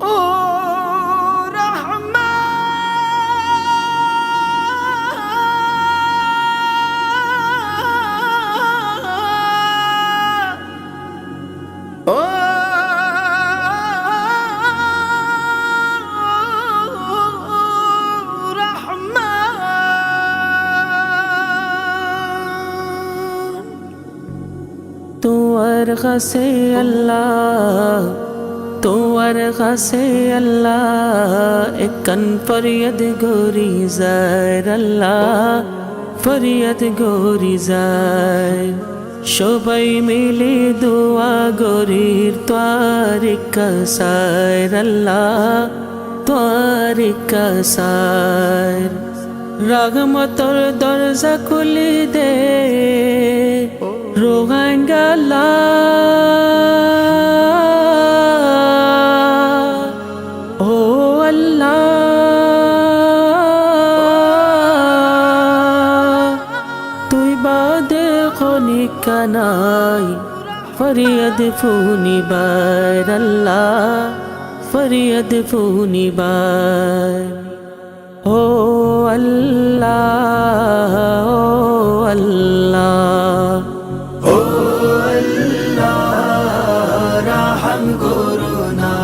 ও রহমান ও রহমান তোমার কাছে আল্লাহ তোমার কাছে আল্লাহ একন ফরিয়াদ গরি যায় আল্লাহ ফরিয়াদ গরি যায় সবাই মিলে দোয়া গরির তোয়ার কাসায় আল্লাহ তোয়ার কাসায় রহমতর দরজা খুলে দে রোহাঙ্গালা ও আল্লাহ তুই বাদে খনি কানাই ফরিয়াদ ফুনিবার আল্লাহ ফরিয়াদ ফুনিবার ও আল্লাহ ও আল্লাহ ও আল্লাহ রহম করুনা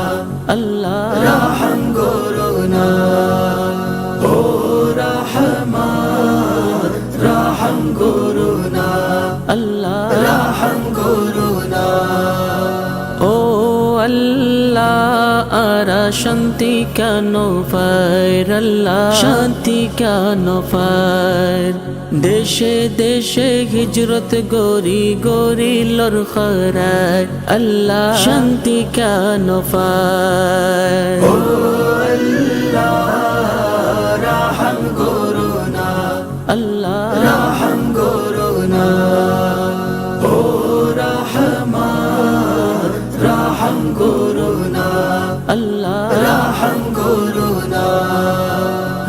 আল্লাহ রহম করুনা ও রহমান রহম করুনা আল্লাহ রহম করুনা ও আল্লাহ আরা শান্তি কেন পায় আল্লাহ শান্তি কেন পায় দেশে দেশে হিজরত গরি গরি লর খরায় আল্লাহ শান্তি কেন পায় ও আল্লাহ রহম করুনা আল্লাহ রহম করুনা ও রহমান রহম করুনা আল্লাহ রহম করুনা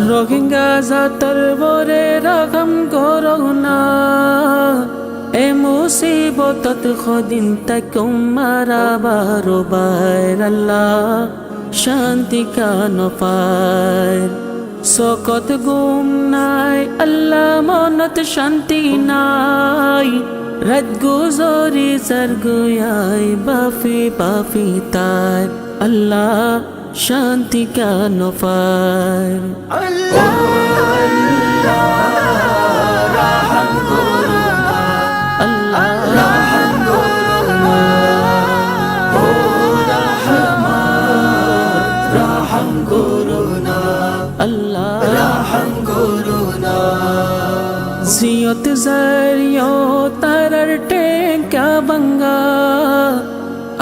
রোহিঙ্গা জাতর বরে রহম করুনা এ মুসিবতত খদিন তক মারা বারবার আল্লাহ শান্তি কান পায় সকত গুম নাই আল্লাহ মনত শান্তি নাই রাত গুজরি সরগুয়াই বাফি বাফি তার আল্লাহ শান্তি কেন পায় আল্লাহ রহম করুনা আল্লাহ রহম করুনা ও রহমান রহম করুনা আল্লাহ রহম করুনা জিয়ত জারিয়ো তারার টেকা বঙ্গা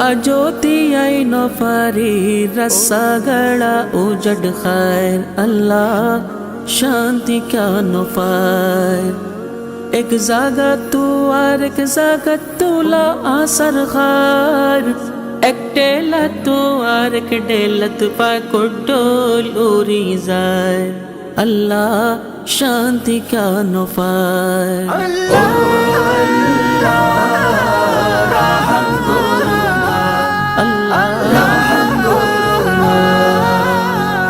আজোতি আই নফারি রসগড় উজড খায় আল্লাহ শান্তি কেন পায় এক জাগা তু আর এক জাগা তুলা আসর খার এক ডেলা তু আর এক ডেলত পা কুডোল উড়ি যায় আল্লাহ শান্তি কেন পায় আল্লাহ রহম করুনা আল্লাহ রহম করুনা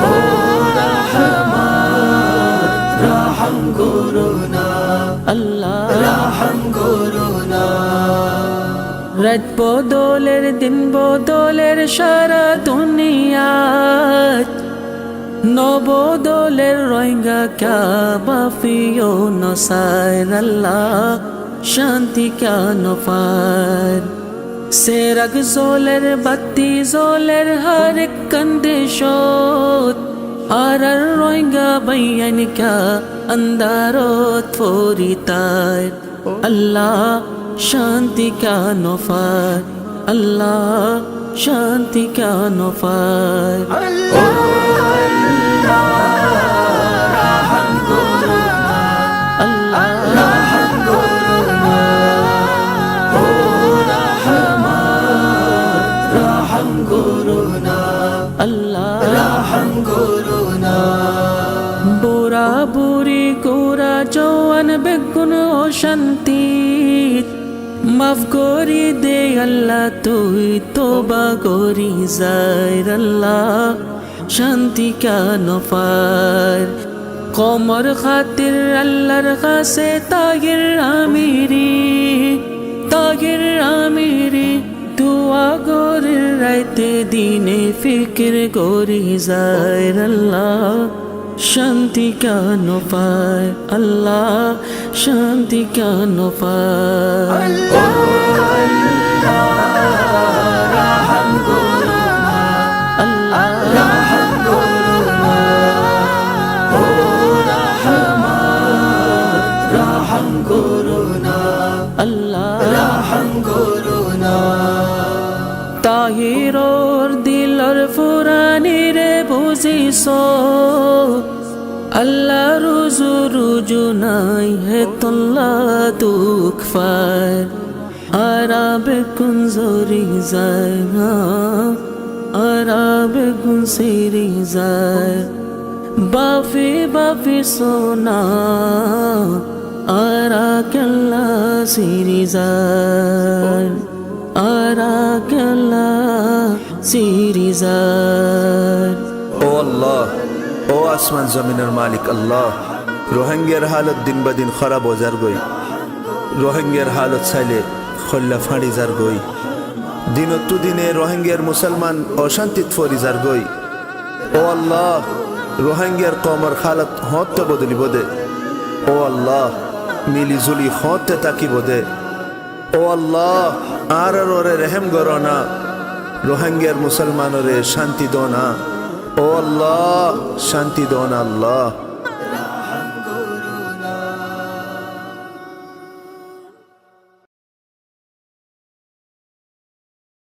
ও রহমান রহম করুনা আল্লাহ রহম করুনা রাত বদলের দিন বদলের সারা দুনিয়াত নবদলের রোহিঙ্গা কাবাফিও নসায় আল্লাহ শান্তি কেন পায় সেরাগ জোলের বাতি জোলের হর এক কন্দিশত আর রোহিঙ্গা বাইয়ান কা अंधारोत फोरिताय अल्लाह शांति का नौफार अल्लाह शांति का नौफार বুড়া বুড়ি গোরা জওয়ান বেগুন ও শান্তি মাফ করি দে আল্লাহ তুই তোবা করি যার আল্লাহ শান্তি কেন পার কমর খাতির আল্লাহর কাছে তাগির আমিরি দুয়া গরির রাইতে দিনে ফিকির করি যার আল্লাহ শান্তি কেন পায় আল্লাহ শান্তি কেন পায় তাহিরর দিলর ফুরানি রে বুঝিস আল্লাহ রুজু নাই হে তোল্লা দুঃখ ফার আরাব কুঞ্জরি যায় আরাব গুনসিরি যায় বাফি সোনা আরা কেল্লা সিরি যায় আরা কেল্লা সিরি যায় ও আল্লাহ ও আসমান জমিনের মালিক আল্লাহ রোহিঙ্গার হালত দিন বা দিন খারাপ হজার গই রোহিঙ্গার হালত চাইলে খল্লা ফাঁড়ি যার গই দিনত্তু দিনে রোহিঙ্গার মুসলমান অশান্তিত ফরিজার গই ও আল্লাহ রোহিঙ্গার কমর হালত হতে বদলিব দে ও আল্লাহ মিলি জুলি হতে তাকিব দে ও আল্লাহ আর ওরে রেহেম করো না রোহিঙ্গার মুসলমানরে শান্তি দো না ও আল্লাহ শান্তি দো না আল্লাহ